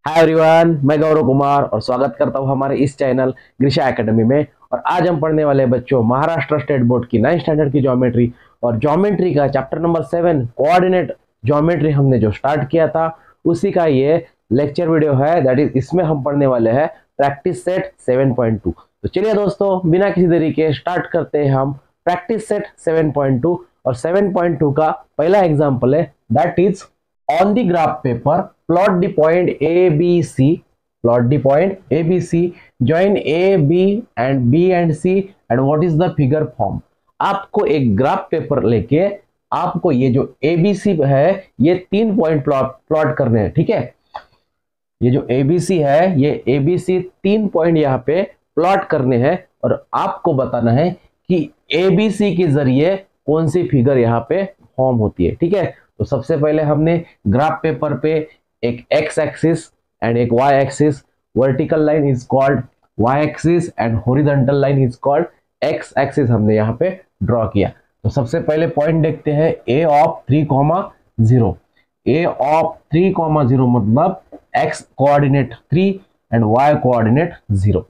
Hi everyone, मैं गौरव कुमार और स्वागत करता हूं हमारे इस चैनल ग्रीशा एकेडमी में। और आज हम पढ़ने वाले बच्चों महाराष्ट्र स्टेट बोर्ड की 9th स्टैंडर्ड की ज्योमेट्री और ज्योमेट्री का चैप्टर नंबर 7 कोऑर्डिनेट ज्योमेट्री हमने जो स्टार्ट किया था उसी का ये लेक्चर वीडियो है। दैट इज इसमें हम पढ़ने वाले हैं प्रैक्टिस सेट 7.2। तो चलिए दोस्तों, बिना किसी देरी के स्टार्ट करते हैं हम प्रैक्टिस सेट 7.2। और 7.2 का पहला एग्जाम्पल है, that is on the graph paper plot the point ABC, plot the point ABC, join A B and C and what is the figure form। आपको एक ग्राफ पेपर लेके आपको ये जो ABC है ये 3 पॉइंट प्लॉट करने हैं। ठीक है, ये जो ABC है ये ABC 3 पॉइंट यहाँ पे प्लॉट करने हैं और आपको बताना है कि ABC के जरिए कौन सी फिगर यहाँ पे फॉर्म होती है। ठीक है, तो सबसे पहले हमने ग्राफ पेपर पे एक एक्स एक्सिस एंड एक Y axis, vertical line is called Y axis and horizontal line is called X axis हमने यहाँ पे ड्रॉ किया। तो सबसे पहले पॉइंट देखते हैं ए ऑफ 3,0। ए ऑफ 3,0 मतलब X coordinate 3 and Y coordinate 0।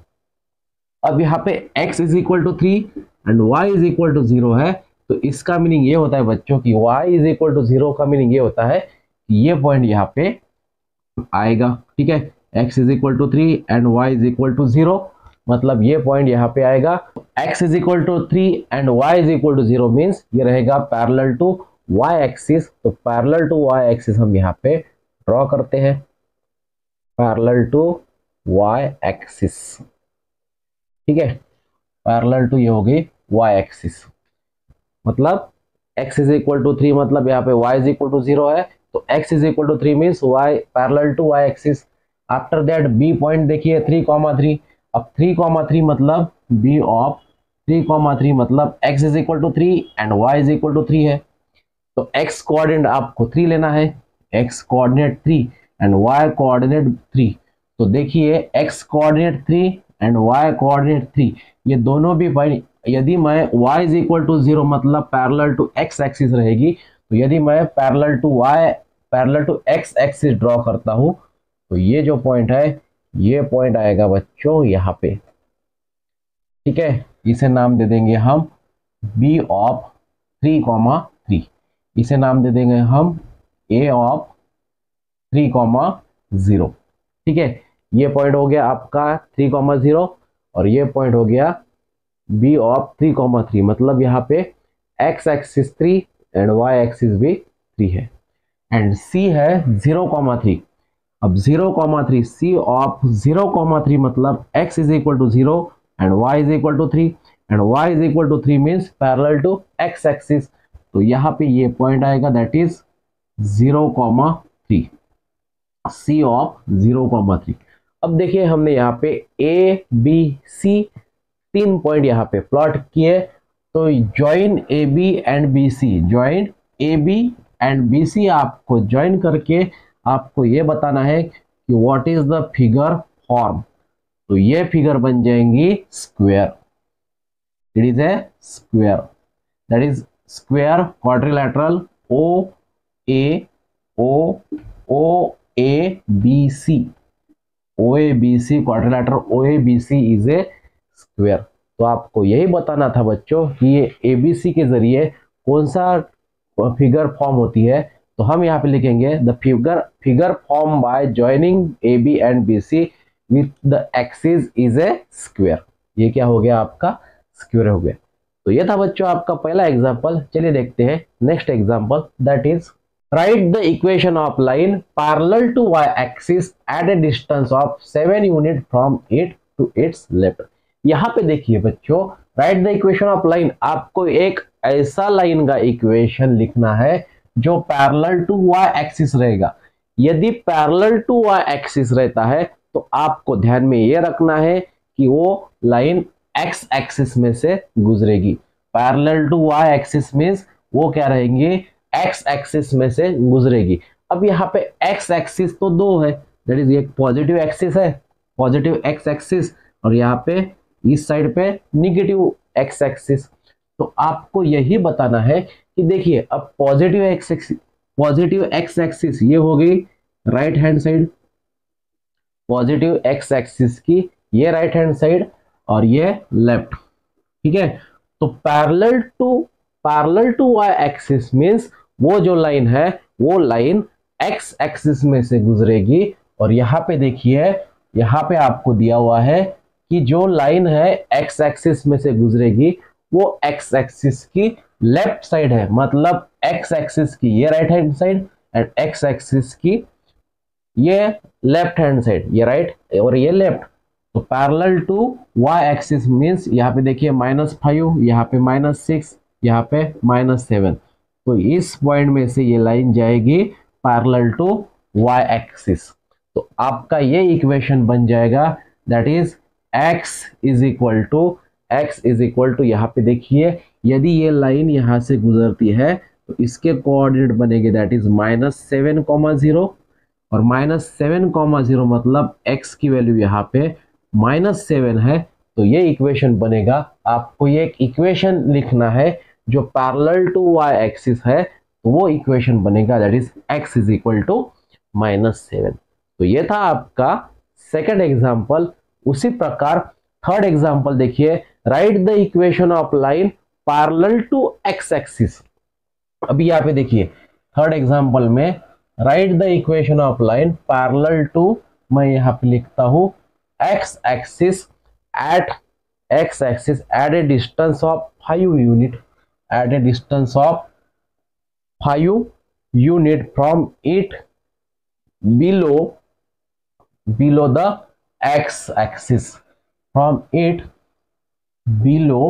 अब यहाँ पे x is equal to 3 and y is equal to 0 है, तो इसका मीनिंग ये होता है बच्चों की y इज इक्वल टू 0 का मीनिंग ये होता है कि ये पॉइंट यहाँ पे आएगा। ठीक है, x is equal to 3 and y is equal to 0 मतलब ये पॉइंट यहाँ पे आएगा। x is equal to 3 and y is equal to 0 means ये रहेगा पैरेलल टू y एक्सिस। तो पैरेलल टू y एक्सिस हम यहाँ पे ड्रॉ करते हैं, पैरेलल टू y एक्सिस। ठीक है, पैरेलल टू ये होगी y एक्सिस मतलब x इज इक्वल टू 3 मतलब यहाँ पे y इज इक्वल टू 0 है, तो x is equal to 3 means y parallel to y axis. After that b point देखिए 3,3। अब 3,3 मतलब b ऑफ 3,3 मतलब x is equal to 3 and y is equal to 3 है, तो x कोऑर्डिनेट आपको 3 लेना है, x coordinate 3 and y coordinate 3। तो देखिए x coordinate 3 and y coordinate 3 ये दोनों भी पॉइंट, यदि मैं y इज इक्वल टू 0 मतलब पैरेलल टू x एक्सिस रहेगी, तो यदि मैं parallel to x axis draw करता हूं तो ये जो पॉइंट है ये पॉइंट आएगा बच्चों यहाँ पे। ठीक है, इसे नाम दे देंगे हम b ऑफ 3,3, इसे नाम दे देंगे हम a ऑफ 3,0। ठीक है, ये पॉइंट हो गया आपका 3,0 और ये पॉइंट हो गया b ऑफ 3,3 मतलब यहाँ पे x axis 3 and y axis भी 3 है एंड c है 0,3। अब 0,3 c ऑफ 0,3 मतलब x is equal to 0 and y is equal to 3 and y is equal to 3 means parallel to x axis. तो यहाँ पे ये पॉइंट आएगा दैट इज 0,3, c ऑफ 0,3। अब देखिए हमने यहाँ पे a b c 3 पॉइंट यहाँ पे प्लॉट किए, तो join A B and B C, join A B and B C आपको ज्वाइन करके आपको ये बताना है कि what is the figure form. तो ये फिगर बन जाएंगी square, it is a square, that is square quadrilateral O A B C, O A B C quadrilateral O A B C is a square. तो आपको यही बताना था बच्चों कि ये एबीसी के जरिए कौन सा फिगर फॉर्म होती है। तो हम यहाँ पे लिखेंगे the figure form by joining A B and B C with the axis is a square. ये क्या हो गया आपका स्क्वायर हो गया। तो ये था बच्चों आपका पहला एग्जाम्पल। चलिए देखते हैं next example, that is write the equation of line parallel to y axis at a distance of 7 unit from it to its left. यहाँ पे देखिए बच्चों, write the equation of line, आपको एक ऐसा लाइन का इक्वेशन लिखना है जो पैरेलल टू y एक्सिस रहेगा। यदि पैरेलल टू y एक्सिस रहता है तो आपको ध्यान में ये रखना है कि वो लाइन x एक्सिस में से गुजरेगी। Parallel to y axis means वो क्या रहेंगे, x एक्सिस में से गुजरेगी। अब यहाँ पे x एक्सिस तो दो है, दैट इज एक पॉजिटिव एक्सिस है, पॉजिटिव x एक्सिस, और यहाँ पे इस साइड पे निगेटिव x एक्सिस। तो आपको यही बताना है कि देखिए अब पॉजिटिव x एक्सिस ये हो गई right hand side, positive x axis की ये राइट हैंड साइड और ये लेफ्ट, ठीक है। तो parallel to Y axis means वो जो लाइन है वो लाइन एक्स एक्सिस में से गुजरेगी। और यहाँ पे देखिए, यहाँ पे आपको दिया हुआ है कि जो लाइन है एक्स एक्सिस में से गुजरेगी वो एक्स एक्सिस की लेफ्ट साइड है, मतलब एक्स एक्सिस की ये right hand side and X axis की ये लेफ्ट हैंड साइड, ये राइट और ये लेफ्ट। तो parallel to Y axis means यहाँ पे देखिए -5, यहाँ पे -6, यहाँ पे -7। तो इस पॉइंट में से ये लाइन जाएगी पैरेलल टू वाई एक्सिस। तो आपका ये इक्वेशन बन जाएगा, that is x is equal to यहाँ पे देखिए, यदि ये लाइन यहाँ से गुजरती है तो इसके कोऑर्डिनेट बनेंगे दैट इज -7,0 और -7,0 मतलब x की वैल्यू यहाँ पे -7 है। तो ये इक्वेशन बनेगा, आपको ये एक इक्वेशन लिखना है जो पैरेलल टू वाई एक्सिस है, तो वो इक्वेशन बनेगा that is x is equal to -7। तो ये था आपका सेकंड एग्जांपल। उसी प्रकार थर्ड एग्जांपल देखिए, write the equation of line parallel to x axis. अभी यहाँ पे देखिए थर्ड एग्जांपल में write the equation of line parallel to, मैं यहाँ पे लिखता हूं x axis at a distance of 5 unit, at a distance of 5 unit from it below the x axis, from it below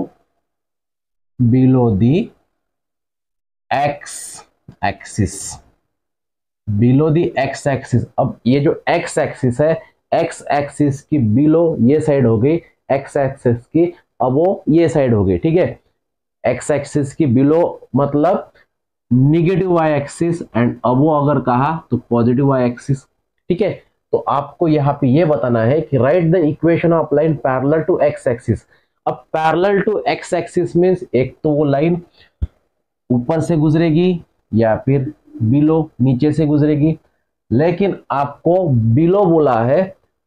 the x axis, below the x axis। अब ये जो x axis है, x axis की below ये side हो गई, x axis की अब वो ये साइड हो गई, ठीक है। x axis की below मतलब निगेटिव y एक्सिस एंड अब वो अगर कहा तो पॉजिटिव y एक्सिस, ठीक है। तो आपको यहाँ पे ये बताना है कि write the equation of line parallel to x axis. अब parallel to x axis means एक तो वो लाइन ऊपर से गुजरेगी या फिर बिलो नीचे से गुजरेगी, लेकिन आपको बिलो बोला है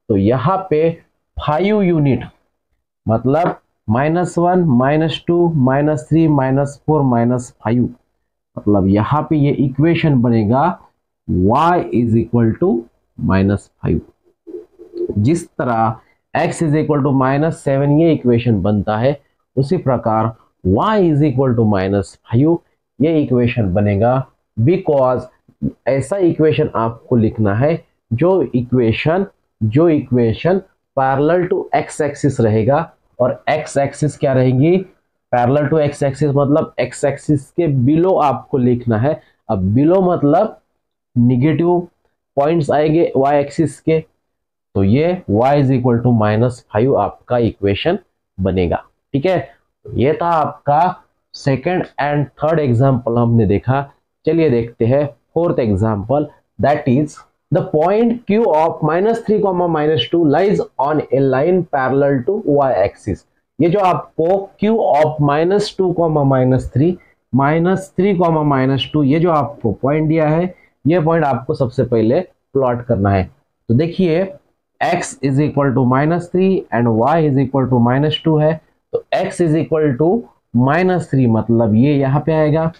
तो यहाँ पे 5 यूनिट मतलब -1, -2, -3, -4, -5, मतलब यहाँ पे ये इक्वेशन बनेगा y इज इक्वल टू -5। जिस तरह x इज इक्वल टू -7 ये इक्वेशन बनता है, उसी प्रकार y इज इक्वल टू -5 ये इक्वेशन बनेगा। बिकॉज ऐसा इक्वेशन आपको लिखना है जो equation parallel to x axis रहेगा और x एक्सिस क्या रहेगी, पैरेलल टू x एक्सिस मतलब x एक्सिस के बिलो आपको लिखना है। अब बिलो मतलब निगेटिव पॉइंट्स आएंगे y एक्सिस के, तो ये y इज इक्वल टू -5 आपका इक्वेशन बनेगा, ठीक है। ये था आपका सेकंड एंड थर्ड एग्जांपल हमने देखा। चलिए देखते हैं fourth example, that is the point Q of -3, -2 lies on a line parallel to y axis. ये जो आपको Q ऑफ -2, -3, -3, -2 ये जो आपको पॉइंट दिया है, ये पॉइंट आपको सबसे पहले प्लॉट करना है। तो देखिए x is equal to -3 and y is equal to -2 है, तो x इज इक्वल टू -3 मतलब ये यहाँ पे आएगा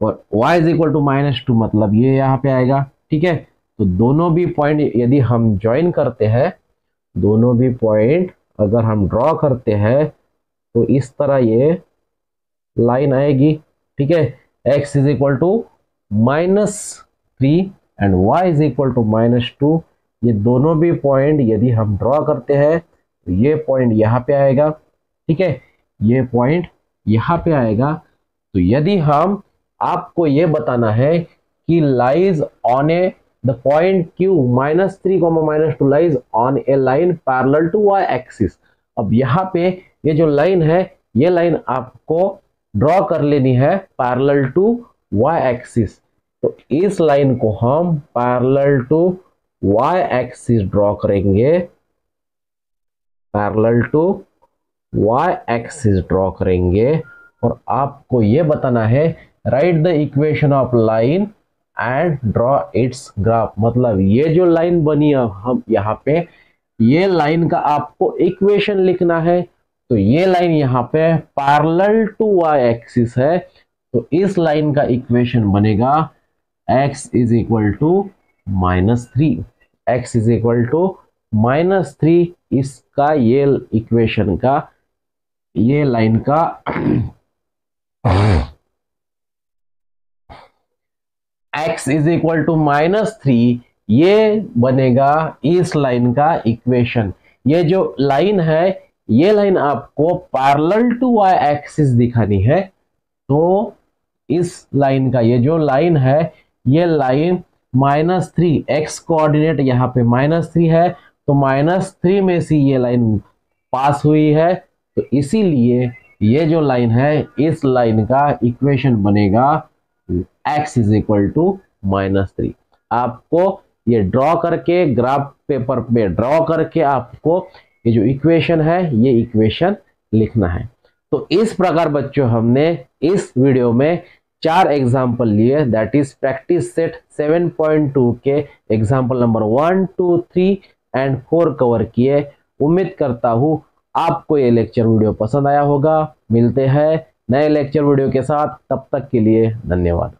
और y इज इक्वल टू -2 मतलब ये यहाँ पे आएगा, ठीक है। तो दोनों भी पॉइंट यदि हम ज्वाइन करते हैं, दोनों भी पॉइंट अगर हम ड्रॉ करते हैं तो इस तरह ये लाइन आएगी, ठीक है। x is equal to -3 and y is equal to -2, ये दोनों भी पॉइंट यदि हम ड्रॉ करते हैं तो ये पॉइंट यहाँ पे आएगा, ठीक है, ये पॉइंट यहाँ पे आएगा। तो यदि हम आपको ये बताना है कि lies on a the point Q -3, -2 lies on a line parallel to y axis. अब यहाँ पे ये जो लाइन है, ये लाइन आपको ड्रॉ कर लेनी है पैरेलल टू y एक्सिस। तो इस लाइन को हम parallel to y axis draw करेंगे, parallel to y axis draw करेंगे और आपको ये बताना है write the equation of line and draw its graph. मतलब ये जो लाइन बनी है हम यहाँ पे ये लाइन का आपको इक्वेशन लिखना है। तो ये लाइन यहाँ पे पैरेलल टू वाई एक्सिस है, तो इस लाइन का इक्वेशन बनेगा x is equal to -3। x is equal to -3, इसका ये इक्वेशन का, ये लाइन का x इज इक्वल टू -3, ये बनेगा इस लाइन का इक्वेशन। ये जो लाइन है, ये लाइन आपको पैरेलल टू वाई एक्सिस दिखानी है। तो इस लाइन का ये जो लाइन है, ये लाइन -3, x कोऑर्डिनेट यहाँ पे -3 है, तो -3 में से ये लाइन पास हुई है। तो इसीलिए ये जो लाइन है, इस लाइन का इक्वेशन बनेगा x इज इक्वल टू -3। आपको ये ड्रॉ करके, ग्राफ पेपर पे ड्रॉ करके आपको ये जो इक्वेशन है, ये इक्वेशन लिखना है। तो इस प्रकार बच्चों हमने इस वीडियो में 4 एग्जाम्पल लिए, दैट इज प्रैक्टिस सेट 7.2 के एग्जाम्पल नंबर 1, 2, 3 एंड 4 कवर किए। उम्मीद करता हूं आपको ये लेक्चर वीडियो पसंद आया होगा। मिलते हैं नए लेक्चर वीडियो के साथ, तब तक के लिए धन्यवाद।